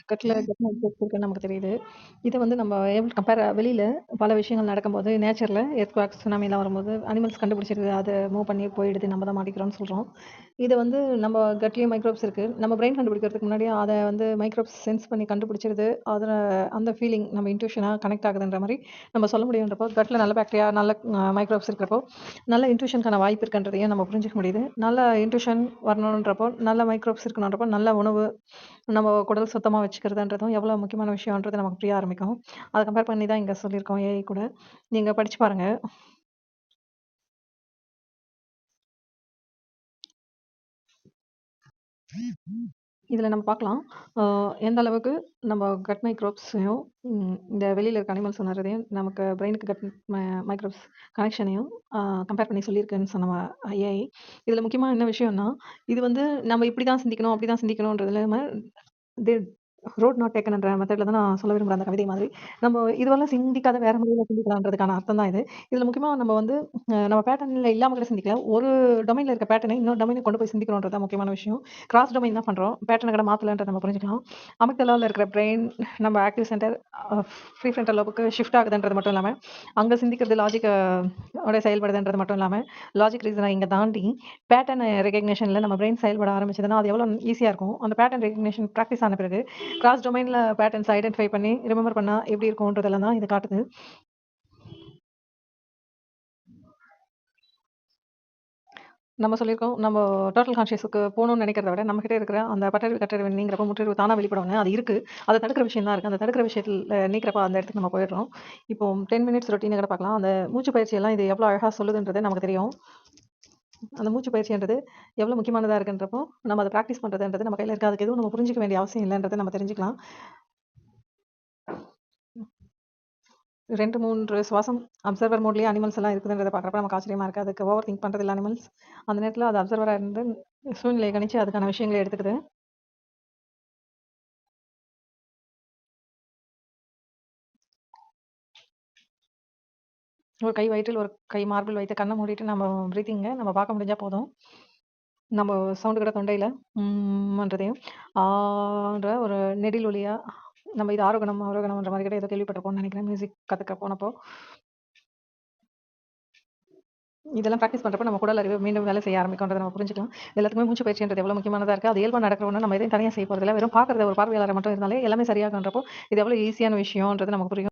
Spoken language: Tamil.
கட்ல இருக்குன்னு நமக்கு தெரியுது. இத வந்து நம்ம வெளியில பல விஷயங்கள் நடக்கும்போது, நேச்சர்ல எர்த்குவாக்ஸ், சுனாமிலாம் வரும்போது அனிமல்ஸ் கண்டுபிடிச்சிருது. அத மூவ் பண்ணி போயிடுது. நம்ம தான் மாட்டிக்கிறோம்னு சொல்றோம். இது வந்து நம்ம கட்லயும் மைக்ரோப்ஸ் இருக்கு. நம்ம பிரெயின் கண்டுபிடிக்கிறதுக்கு முன்னாடியே அத வந்து மைக்ரோப்ஸ் சென்ஸ் பண்ணி கண்டுபிடிச்சிருது. அதுல அந்த ஃபீலிங் நம்ம இன்ட்யூஷனா கனெக்ட் ஆகுதுன்ற மாரி நம்ம சொல்ல முடியுன்றப்போ, கட்ல நல்ல பாக்டீரியா, நல்ல மைக்ரோப்ஸ் இருக்கிறப்போ, நல்ல இன்ட்யூஷனுக்கான வாய்ப்பு இருக்குன்றதையும் நம்ம புரிஞ்சுக்க முடியுது. நல்ல இன்ட்யூஷன் வரணுன்றப்போ, நல்ல மைக்ரோப்ஸ் இருக்கணுன்றப்போ, நல்ல உணவு, நம்ம குடல் சுத்தமா வச்சுக்கிறதுன்றதும் எவ்வளோ முக்கியமான விஷயம்ன்றது நமக்கு புரிய ஆரம்பிக்கும். அத கம்பேர் பண்ணி தான் இங்க சொல்லியிருக்கோம் ஏஐ கூட. நீங்க படிச்சு பாருங்க. இதுல நம்ம பார்க்கலாம். அ எந்த அளவுக்கு நம்ம கட் மைக்ரோப்ஸையும், இந்த வெளியில இருக்க அனிமல்ஸ் உணர்றதையும், நமக்கு பிரெயினுக்கு கட் மைக்ரோப்ஸ் கனெக்ஷனையும் கம்பேர் பண்ணி சொல்லியிருக்குன்னு சொன்ன ஏஐ. இதுல முக்கியமா என்ன விஷயம்னா, இது வந்து நம்ம இப்படி தான் சிந்திக்கணும், அப்படி தான் சிந்திக்கணும்ன்றது இல்லாம, தே ரோட் நாட் டேக்கன்ன்ற மெத்தட்ல தான் நான் சொல்ல விரும்புறேன் அந்த கவிதை மாதிரி. நம்ம இதுவரைக்கும் சிந்திக்காத வேற மாதிரில சிந்திக்கலான்றதுக்கான அர்த்தம் தான் இது. இதுல முக்கியமா நம்ம வந்து நம்ம பேட்டர்ன்ல இல்லாம கூட சிந்திக்கல. ஒரு டொமைன்ல இருக்க பேட்டர்னை இன்னொரு டொமைனுக்கு கொண்டு போய் சிந்திக்கிறோம்ன்றது தான் முக்கியமான விஷயம். கிராஸ் டொமைன் தான் பண்றோம். பேட்டர்ன கூட மாத்தலன்றத நம்ம புரிஞ்சுக்கலாம். அமிக்டலால இருக்கிற பிரெயின் நம்ம ஆக்டிவ் சென்டர் ப்ரீ ஃப்ரண்டல் லோபுக்கு ஷிஃப்ட் ஆகுதுன்றது மட்டும் இல்லாம, அங்க சிந்திக்கிறது லாஜிக் ஓட செயல்படுதுன்றது மட்டும் இல்லாம, லாஜிக் ரீசன இங்க தாண்டி பேட்டர்ன் ரெகக்னிஷன்ல நம்ம பிரெயின் செயல்பட ஆரம்பிச்சதுன்னா, அது எவ்வளோ ஈஸியா இருக்கும். அந்த பேட்டர்ன் ரெகக்னிஷன் பிராக்டிஸ் ஆன பிறகு, கிராஸ் டொமைன்ல பேட்டர்ன்ஸ் ஐடென்டிஃபை பண்ணி ரிமெம்பர் பண்ணா எப்படி இருக்கும்ன்றதெல்லாம் தான் இது காட்டுது. நம்ம சொல்லியிருக்கோம். நம்ம டோட்டல் கான்ஷியஸ்க்கு போணும்னு நெனைக்கிறத விட, நம்மகிட்ட இருக்கிற அந்த பட்டறிவு, கட்டறிவு நீங்கிறப்போ முற்றறிவு தானா வெளிப்படுங்க. அது இருக்கு. அத தடுக்கிற விஷயம் தான் இருக்கு. அந்த தடுக்கிற விஷயத்துல நீக்கிறப்ப அந்த இடத்துக்கு நம்ம போயிடுறோம். இப்போ 10 மினிட்ஸ் ரொட்டீன கூட பார்க்கலாம். அந்த மூச்சு பயிற்சி எல்லாம் இது எவ்வளோ அழகா சொல்லுதுன்றது நமக்கு தெரியும். அந்த மூச்சு பயிற்சின்றது எவ்வளோ முக்கியமானதா இருக்குன்றப்போ, நம்ம அத பிராக்டிஸ் பண்றதுன்றது நம்ம கையில இருக்கு. அதுக்கு எதுவும் நம்ம புரிஞ்சுக்க வேண்டிய அவசியம் இல்லன்றத நம்ம தெரிஞ்சுக்கலாம். 2, 3 சுவாசம் அப்சர்வர் மோட்லயே அனிமல்ஸ் எல்லாம் இருக்குதுன்றத பார்க்குறப்ப நமக்கு ஆச்சரியமா இருக்கு. அதுக்கு ஓவர் திங்க் பண்றதில்ல அனிமல்ஸ். அந்த நேரத்துல அது அப்சர்வரா இருந்து சூழ்நிலைய கணிச்சு அதுக்கான விஷயங்கள எடுத்துக்குது. ஒரு கை வயிற்றில், ஒரு கை மார்பில் வைத்து கண்ண மூடிட்டு நம்ம பிரீத்திங்க நம்ம பார்க்க முடிஞ்சா போதும். நம்ம சவுண்ட் கூட தொண்டையில ம்ன்றதையும், ஆன்ற ஒரு நெடில் ஒலியா நம்ம இது ஆரோகணம், அவரோகணம்ன்ற மாரி கூட ஏதோ கேள்விப்பட்டிருப்போம்னு நெனைக்கிறேன். மியூசிக் கத்துக்க போனப்போ. இதெல்லாம் பிராக்டிஸ் பண்றப்ப நம்ம குடல் அறிவு மீண்டும் வேலை செய்ய ஆரம்பிக்கும்ன்றத நம்ம புரிஞ்சுக்கலாம். எல்லாத்துக்குமே மூச்சு பயிற்சின்றது எவ்வளோ முக்கியமானதா இருக்கு. அது இயல்பா நடக்கிற ஒண்ணு. நம்ம எதையும் தனியா செய்ய போறதில்ல. வெறும் பார்க்கறத ஒரு பார்வையாளரா மட்டும் இருந்தாலே எல்லாமே சரியாகுன்றப்போ, இது எவ்வளோ ஈஸியான விஷயம்ன்றது நமக்கு புரியும்.